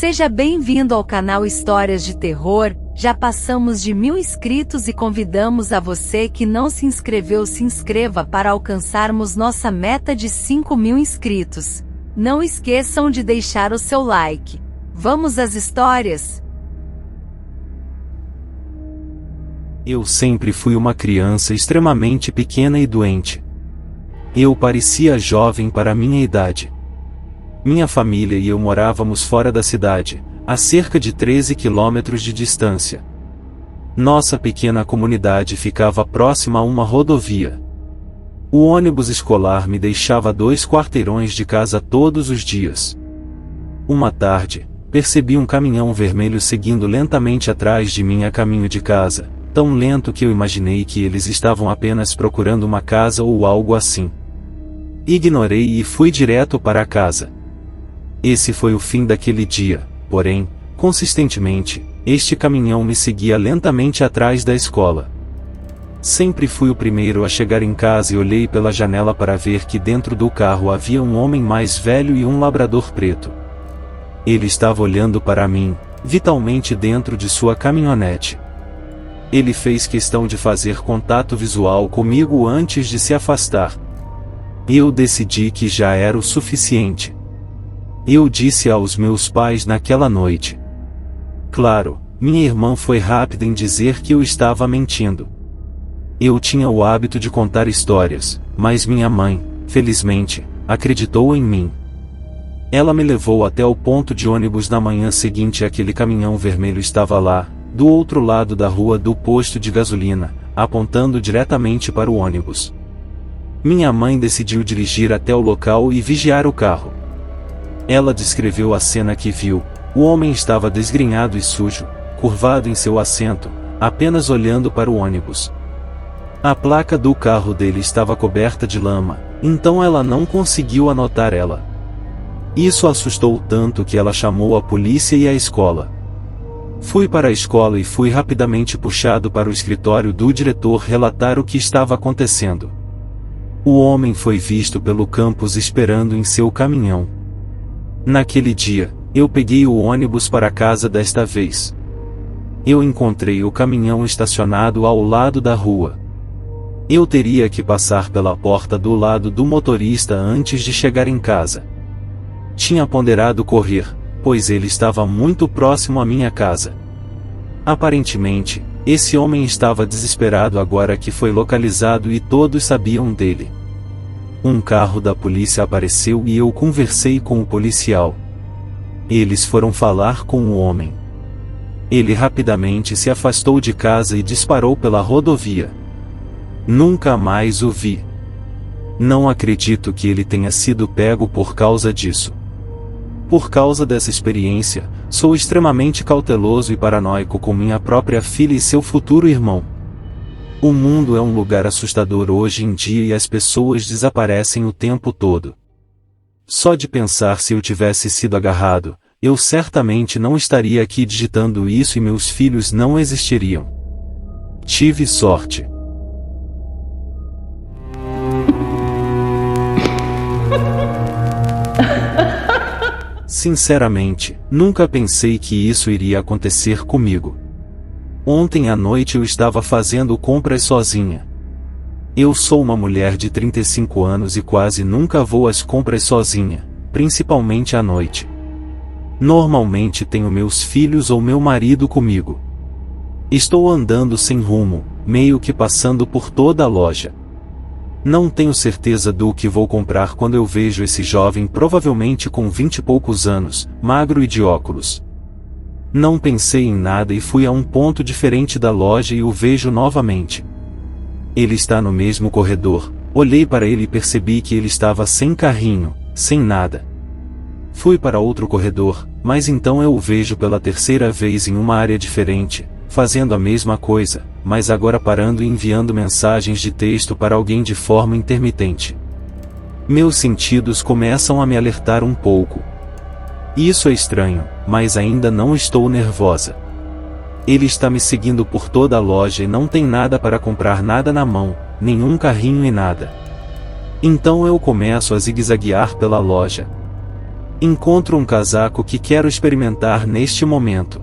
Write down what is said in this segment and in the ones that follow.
Seja bem-vindo ao canal Histórias de Terror. Já passamos de 1000 inscritos e convidamos a você que não se inscreveu, se inscreva para alcançarmos nossa meta de 5000 inscritos. Não esqueçam de deixar o seu like. Vamos às histórias? Eu sempre fui uma criança extremamente pequena e doente. Eu parecia jovem para minha idade. Minha família e eu morávamos fora da cidade, a cerca de 13 quilômetros de distância. Nossa pequena comunidade ficava próxima a uma rodovia. O ônibus escolar me deixava a 2 quarteirões de casa todos os dias. Uma tarde, percebi um caminhão vermelho seguindo lentamente atrás de mim a caminho de casa, tão lento que eu imaginei que eles estavam apenas procurando uma casa ou algo assim. Ignorei e fui direto para a casa. Esse foi o fim daquele dia, porém, consistentemente, este caminhão me seguia lentamente atrás da escola. Sempre fui o primeiro a chegar em casa e olhei pela janela para ver que dentro do carro havia um homem mais velho e um labrador preto. Ele estava olhando para mim, vitalmente dentro de sua caminhonete. Ele fez questão de fazer contato visual comigo antes de se afastar. Eu decidi que já era o suficiente. Eu disse aos meus pais naquela noite. Claro, minha irmã foi rápida em dizer que eu estava mentindo. Eu tinha o hábito de contar histórias, mas minha mãe, felizmente, acreditou em mim. Ela me levou até o ponto de ônibus na manhã seguinte e aquele caminhão vermelho estava lá, do outro lado da rua do posto de gasolina, apontando diretamente para o ônibus. Minha mãe decidiu dirigir até o local e vigiar o carro. Ela descreveu a cena que viu. O homem estava desgrenhado e sujo, curvado em seu assento, apenas olhando para o ônibus. A placa do carro dele estava coberta de lama, então ela não conseguiu anotar ela. Isso assustou tanto que ela chamou a polícia e a escola. Fui para a escola e fui rapidamente puxado para o escritório do diretor relatar o que estava acontecendo. O homem foi visto pelo campus esperando em seu caminhão. Naquele dia, eu peguei o ônibus para casa desta vez. Eu encontrei o caminhão estacionado ao lado da rua. Eu teria que passar pela porta do lado do motorista antes de chegar em casa. Tinha ponderado correr, pois ele estava muito próximo à minha casa. Aparentemente, esse homem estava desesperado agora que foi localizado e todos sabiam dele. Um carro da polícia apareceu e eu conversei com o policial. Eles foram falar com o homem. Ele rapidamente se afastou de casa e disparou pela rodovia. Nunca mais o vi. Não acredito que ele tenha sido pego por causa disso. Por causa dessa experiência, sou extremamente cauteloso e paranoico com minha própria filha e seu futuro irmão. O mundo é um lugar assustador hoje em dia e as pessoas desaparecem o tempo todo. Só de pensar se eu tivesse sido agarrado, eu certamente não estaria aqui digitando isso e meus filhos não existiriam. Tive sorte. Sinceramente, nunca pensei que isso iria acontecer comigo. Ontem à noite eu estava fazendo compras sozinha. Eu sou uma mulher de 35 anos e quase nunca vou às compras sozinha, principalmente à noite. Normalmente tenho meus filhos ou meu marido comigo. Estou andando sem rumo, meio que passando por toda a loja. Não tenho certeza do que vou comprar quando eu vejo esse jovem provavelmente com 20 e poucos anos, magro e de óculos. Não pensei em nada e fui a um ponto diferente da loja e o vejo novamente. Ele está no mesmo corredor. Olhei para ele e percebi que ele estava sem carrinho, sem nada. Fui para outro corredor, mas então eu o vejo pela terceira vez em uma área diferente, fazendo a mesma coisa, mas agora parando e enviando mensagens de texto para alguém de forma intermitente. Meus sentidos começam a me alertar um pouco. Isso é estranho, mas ainda não estou nervosa. Ele está me seguindo por toda a loja e não tem nada para comprar, nada na mão, nenhum carrinho e nada. Então eu começo a zigue-zaguear pela loja. Encontro um casaco que quero experimentar neste momento.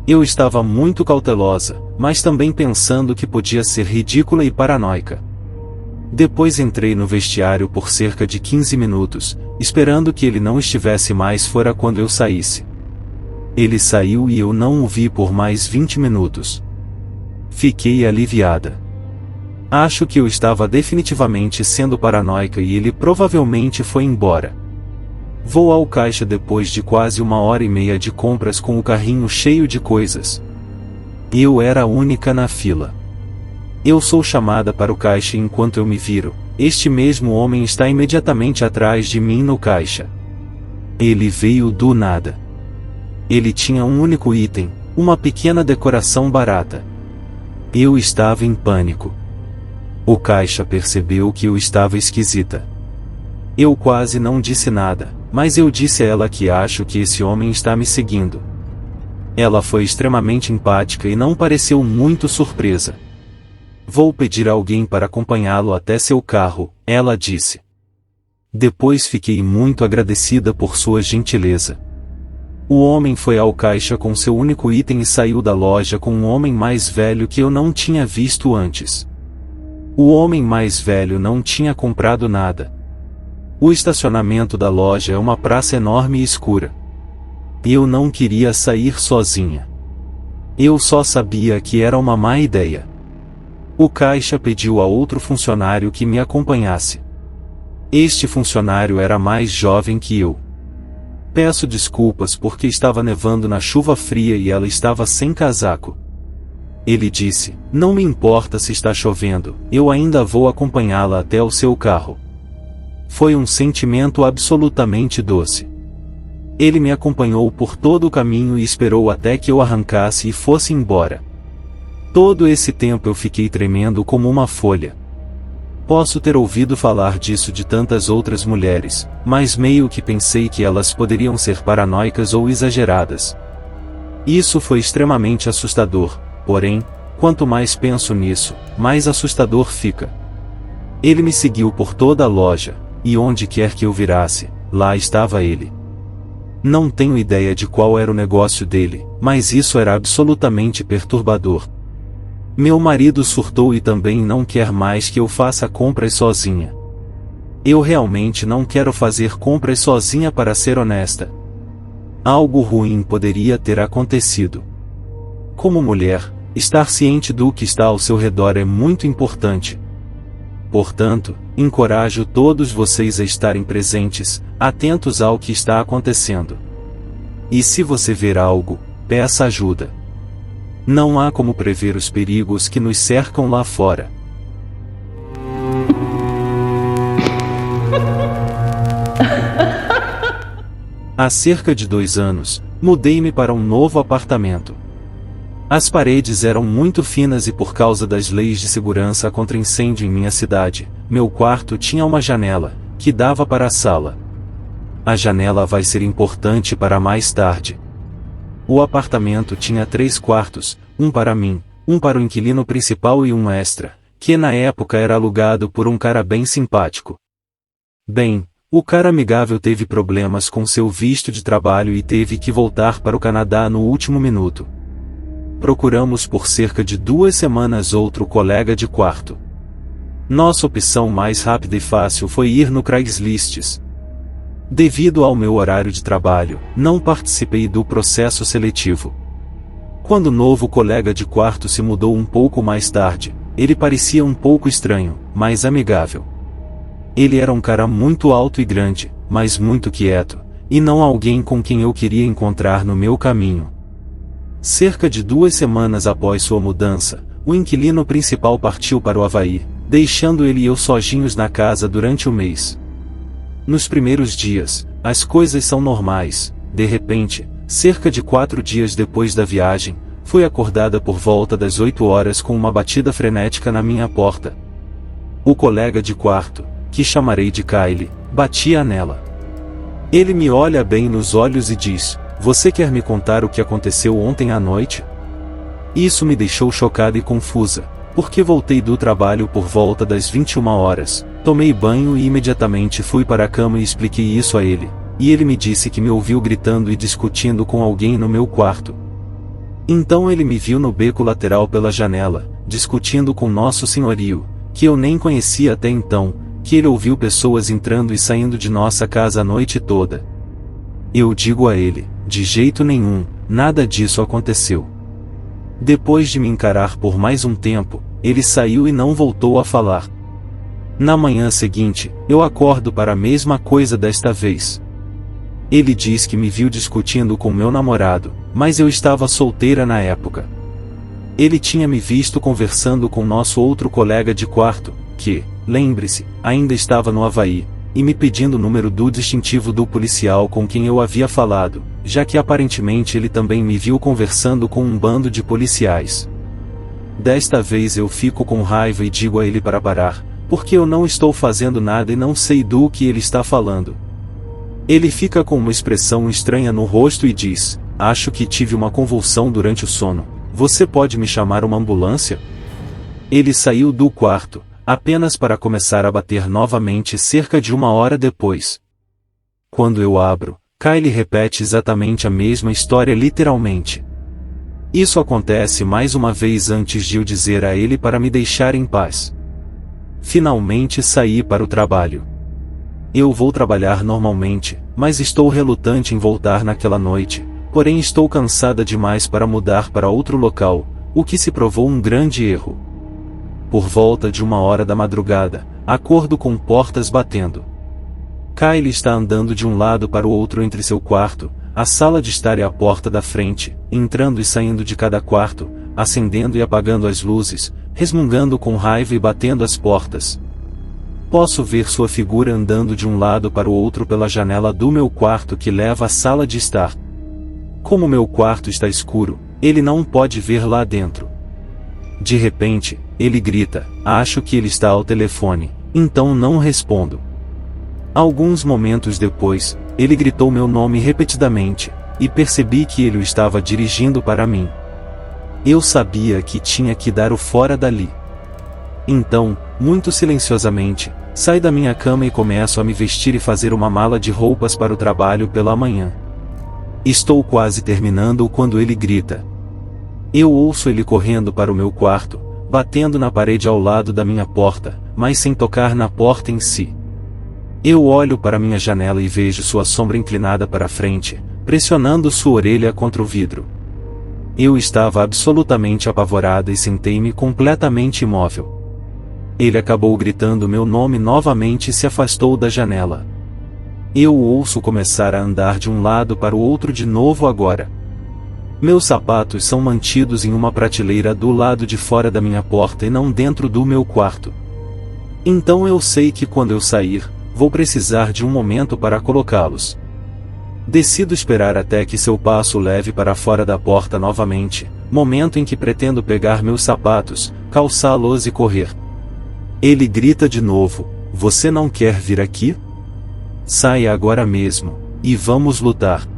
Eu estava muito cautelosa, mas também pensando que podia ser ridícula e paranoica. Depois entrei no vestiário por cerca de 15 minutos, esperando que ele não estivesse mais fora quando eu saísse. Ele saiu e eu não o vi por mais 20 minutos. Fiquei aliviada. Acho que eu estava definitivamente sendo paranoica e ele provavelmente foi embora. Vou ao caixa depois de quase 1h30 de compras com o carrinho cheio de coisas. Eu era a única na fila. Eu sou chamada para o caixa e enquanto eu me viro, este mesmo homem está imediatamente atrás de mim no caixa. Ele veio do nada. Ele tinha um único item, uma pequena decoração barata. Eu estava em pânico. O caixa percebeu que eu estava esquisita. Eu quase não disse nada, mas eu disse a ela que acho que esse homem está me seguindo. Ela foi extremamente empática e não pareceu muito surpresa. Vou pedir a alguém para acompanhá-lo até seu carro, ela disse. Depois fiquei muito agradecida por sua gentileza. O homem foi ao caixa com seu único item e saiu da loja com um homem mais velho que eu não tinha visto antes. O homem mais velho não tinha comprado nada. O estacionamento da loja é uma praça enorme e escura. Eu não queria sair sozinha. Eu só sabia que era uma má ideia. O caixa pediu a outro funcionário que me acompanhasse. Este funcionário era mais jovem que eu. Peço desculpas porque estava nevando na chuva fria e ela estava sem casaco. Ele disse, não me importa se está chovendo, eu ainda vou acompanhá-la até o seu carro. Foi um sentimento absolutamente doce. Ele me acompanhou por todo o caminho e esperou até que eu arrancasse e fosse embora. Todo esse tempo eu fiquei tremendo como uma folha. Posso ter ouvido falar disso de tantas outras mulheres, mas meio que pensei que elas poderiam ser paranoicas ou exageradas. Isso foi extremamente assustador, porém, quanto mais penso nisso, mais assustador fica. Ele me seguiu por toda a loja, e onde quer que eu virasse, lá estava ele. Não tenho ideia de qual era o negócio dele, mas isso era absolutamente perturbador. Meu marido surtou e também não quer mais que eu faça compras sozinha. Eu realmente não quero fazer compras sozinha, para ser honesta. Algo ruim poderia ter acontecido. Como mulher, estar ciente do que está ao seu redor é muito importante. Portanto, encorajo todos vocês a estarem presentes, atentos ao que está acontecendo. E se você ver algo, peça ajuda. Não há como prever os perigos que nos cercam lá fora. Há cerca de 2 anos, mudei-me para um novo apartamento. As paredes eram muito finas e por causa das leis de segurança contra incêndio em minha cidade, meu quarto tinha uma janela, que dava para a sala. A janela vai ser importante para mais tarde. O apartamento tinha 3 quartos, um para mim, um para o inquilino principal e um extra, que na época era alugado por um cara bem simpático. Bem, o cara amigável teve problemas com seu visto de trabalho e teve que voltar para o Canadá no último minuto. Procuramos por cerca de 2 semanas outro colega de quarto. Nossa opção mais rápida e fácil foi ir no Craigslist. Devido ao meu horário de trabalho, não participei do processo seletivo. Quando o novo colega de quarto se mudou um pouco mais tarde, ele parecia um pouco estranho, mas amigável. Ele era um cara muito alto e grande, mas muito quieto, e não alguém com quem eu queria encontrar no meu caminho. Cerca de 2 semanas após sua mudança, o inquilino principal partiu para o Havaí, deixando ele e eu sozinhos na casa durante o mês. Nos primeiros dias, as coisas são normais. De repente, cerca de 4 dias depois da viagem, fui acordada por volta das 8 horas com uma batida frenética na minha porta. O colega de quarto, que chamarei de Kyle, batia nela. Ele me olha bem nos olhos e diz: "Você quer me contar o que aconteceu ontem à noite?" Isso me deixou chocada e confusa, porque voltei do trabalho por volta das 21 horas, tomei banho e imediatamente fui para a cama e expliquei isso a ele. e ele me disse que me ouviu gritando e discutindo com alguém no meu quarto. Então ele me viu no beco lateral pela janela, discutindo com Nosso Senhorio, que eu nem conhecia até então, que ele ouviu pessoas entrando e saindo de nossa casa a noite toda. Eu digo a ele, de jeito nenhum, nada disso aconteceu. Depois de me encarar por mais um tempo, ele saiu e não voltou a falar. Na manhã seguinte, eu acordo para a mesma coisa desta vez. Ele diz que me viu discutindo com meu namorado, mas eu estava solteira na época. Ele tinha me visto conversando com nosso outro colega de quarto, que, lembre-se, ainda estava no Havaí, e me pedindo o número do distintivo do policial com quem eu havia falado, já que aparentemente ele também me viu conversando com um bando de policiais. Desta vez eu fico com raiva e digo a ele para parar, porque eu não estou fazendo nada e não sei do que ele está falando. Ele fica com uma expressão estranha no rosto e diz: acho que tive uma convulsão durante o sono, você pode me chamar uma ambulância? Ele saiu do quarto, apenas para começar a bater novamente cerca de 1 hora depois. Quando eu abro, Kyle repete exatamente a mesma história literalmente. Isso acontece mais uma vez antes de eu dizer a ele para me deixar em paz. Finalmente saí para o trabalho. Eu vou trabalhar normalmente, mas estou relutante em voltar naquela noite, porém estou cansada demais para mudar para outro local, o que se provou um grande erro. Por volta de 1 hora da madrugada, acordo com portas batendo. Kyle está andando de um lado para o outro entre seu quarto, a sala de estar e a porta da frente, entrando e saindo de cada quarto, acendendo e apagando as luzes, resmungando com raiva e batendo as portas. Posso ver sua figura andando de um lado para o outro pela janela do meu quarto que leva à sala de estar. Como meu quarto está escuro, ele não pode ver lá dentro. De repente, ele grita, acho que ele está ao telefone, então não respondo. Alguns momentos depois, ele gritou meu nome repetidamente, e percebi que ele o estava dirigindo para mim. Eu sabia que tinha que dar o fora dali. Então, muito silenciosamente, saio da minha cama e começo a me vestir e fazer uma mala de roupas para o trabalho pela manhã. Estou quase terminando quando ele grita. Eu ouço ele correndo para o meu quarto, batendo na parede ao lado da minha porta, mas sem tocar na porta em si. Eu olho para minha janela e vejo sua sombra inclinada para a frente, pressionando sua orelha contra o vidro. Eu estava absolutamente apavorada e sentei-me completamente imóvel. Ele acabou gritando meu nome novamente e se afastou da janela. Eu o ouço começar a andar de um lado para o outro de novo agora. Meus sapatos são mantidos em uma prateleira do lado de fora da minha porta e não dentro do meu quarto. Então eu sei que quando eu sair, vou precisar de um momento para colocá-los. Decido esperar até que seu passo leve para fora da porta novamente, momento em que pretendo pegar meus sapatos, calçá-los e correr. Ele grita de novo, você não quer vir aqui? Saia agora mesmo, e vamos lutar.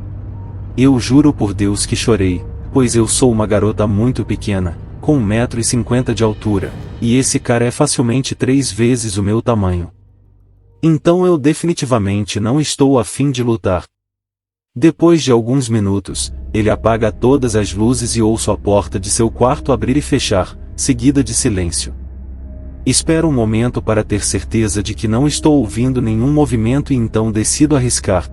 Eu juro por Deus que chorei, pois eu sou uma garota muito pequena, com 1,50 m de altura, e esse cara é facilmente 3 vezes o meu tamanho. Então eu definitivamente não estou a fim de lutar. Depois de alguns minutos, ele apaga todas as luzes e ouço a porta de seu quarto abrir e fechar, seguida de silêncio. Espero um momento para ter certeza de que não estou ouvindo nenhum movimento e então decido arriscar.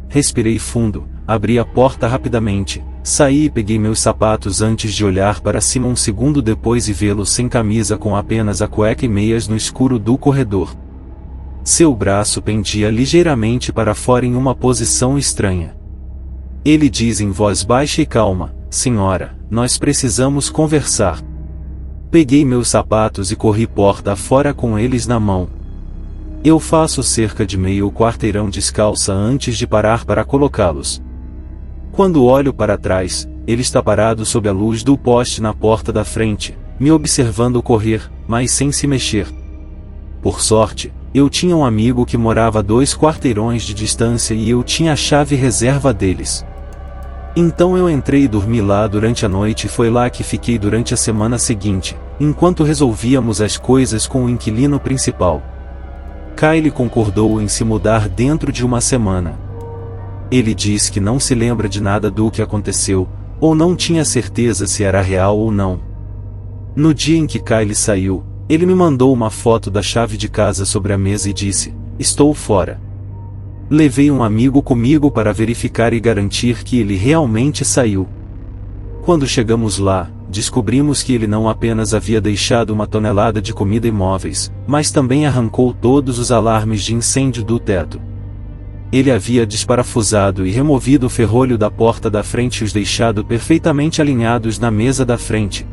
Respirei fundo, abri a porta rapidamente, saí e peguei meus sapatos antes de olhar para cima um segundo depois e vê-lo sem camisa com apenas a cueca e meias no escuro do corredor. Seu braço pendia ligeiramente para fora em uma posição estranha. Ele diz em voz baixa e calma, senhora, nós precisamos conversar. Peguei meus sapatos e corri porta afora com eles na mão. Eu faço cerca de meio quarteirão descalça antes de parar para colocá-los. Quando olho para trás, ele está parado sob a luz do poste na porta da frente, me observando correr, mas sem se mexer. Por sorte, eu tinha um amigo que morava a 2 quarteirões de distância e eu tinha a chave reserva deles. Então eu entrei e dormi lá durante a noite e foi lá que fiquei durante a semana seguinte, enquanto resolvíamos as coisas com o inquilino principal. Kyle concordou em se mudar dentro de uma semana. Ele diz que não se lembra de nada do que aconteceu, ou não tinha certeza se era real ou não. No dia em que Kyle saiu, ele me mandou uma foto da chave de casa sobre a mesa e disse: "Estou fora." Levei um amigo comigo para verificar e garantir que ele realmente saiu. Quando chegamos lá, descobrimos que ele não apenas havia deixado uma tonelada de comida e móveis, mas também arrancou todos os alarmes de incêndio do teto. Ele havia desparafusado e removido o ferrolho da porta da frente e os deixado perfeitamente alinhados na mesa da frente.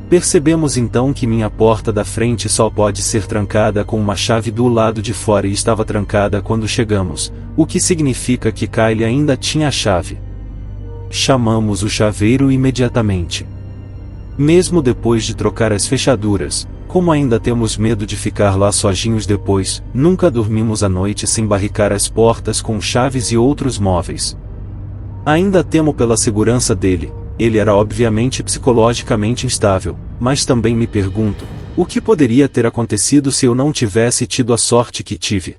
Percebemos então que minha porta da frente só pode ser trancada com uma chave do lado de fora e estava trancada quando chegamos, o que significa que Kyle ainda tinha a chave. Chamamos o chaveiro imediatamente. Mesmo depois de trocar as fechaduras, como ainda temos medo de ficar lá sozinhos depois, nunca dormimos à noite sem barricar as portas com chaves e outros móveis. Ainda temo pela segurança dele. Ele era obviamente psicologicamente instável, mas também me pergunto, o que poderia ter acontecido se eu não tivesse tido a sorte que tive?